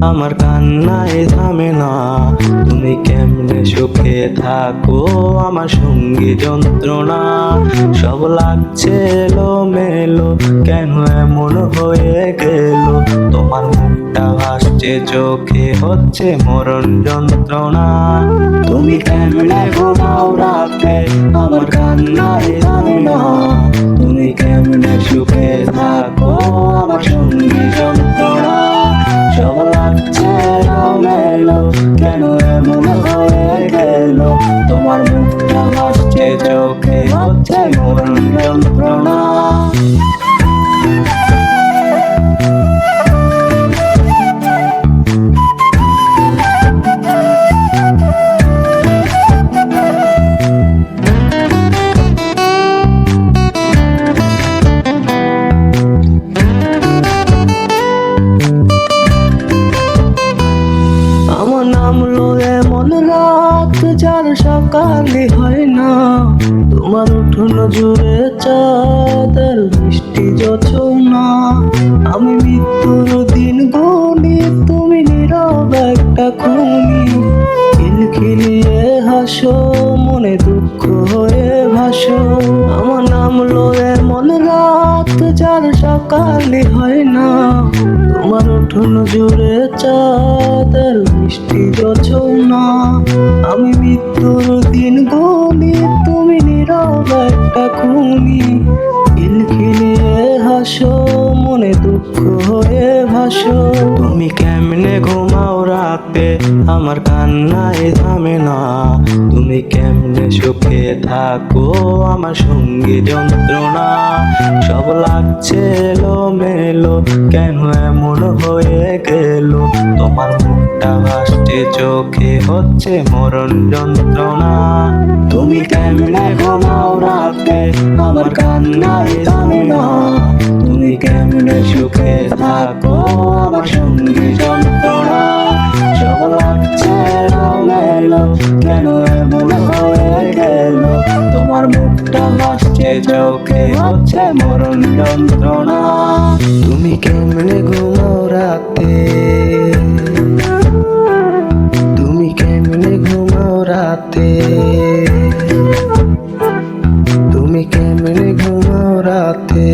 আমার কান্নায় থামে না। তুমি কেমনে সুখে থাকো আমার সঙ্গী যন্ত্রণা। সব লাগছে এলোমেলো, কেন এমন হয়ে গেল? তোমার মুখটা ভাসছে চোখে, হচ্ছে মরণ যন্ত্রণা। তুমি কেমনে ঘুমাও রাতে আমার কান্নায় থামে না। তুমি কেমনে সুখে থাকো আমার সঙ্গী যন্ত্রণা। সব লাগছে এলোমেলো, কেন এমন হয়ে গেল? তোমার মুখটা ভাসছে চোখে, হচ্ছে মরণ যন্ত্রণা। আমার নামলো এমন রাত যার সকালে হয় না। তোমার উঠোন জুড়ে চাঁদের মিষ্টি জোছনা। আমি মৃত্যুর দিন গুনি, তুমি নীরব একটা খুনি। খিলখিলিয়ে হাসো, মনে দুঃখ হয়ে ভাসো। আমার নামলো এমন রাত যার সকালে হয় না। তোমার উঠোন জুড়ে চাঁদের মিষ্টি জোছনা। আমি মৃত্যুর দিন গুনি, তুমি নীরব একটা খুনি। খিলখিলিয়ে হাসো, মনে দুঃখ হয়ে ভাসো। তুমি কেমনে ঘুমাও রাতে আমার কান্নায় থামে না। তুমি কেমনে সুখে থাকো আমার সঙ্গী যন্ত্রণা। সব লাগছে এলোমেলো, কেন এমন হয়ে গেল? তোমার মুখটা ভাসছে চোখে, হচ্ছে মরণ যন্ত্রণা। তুমি কেমনে ঘুমাও রাতে আমার কান্নায় থামে না। তুমি কেমনে সুখে থাকো আমার সঙ্গী যন্ত্রণা। সব লাগছে এলোমেলো, কেন এমন হয়ে গেল? তোমার মুখটা ভাসছে চোখে, হচ্ছে মরণ যন্ত্রণা। তুমি কেমনে ঘুমাও রাতে, তুমি কেমনে ঘুমাও রাতে, তুমি কেমনে ঘুমাও রাতে।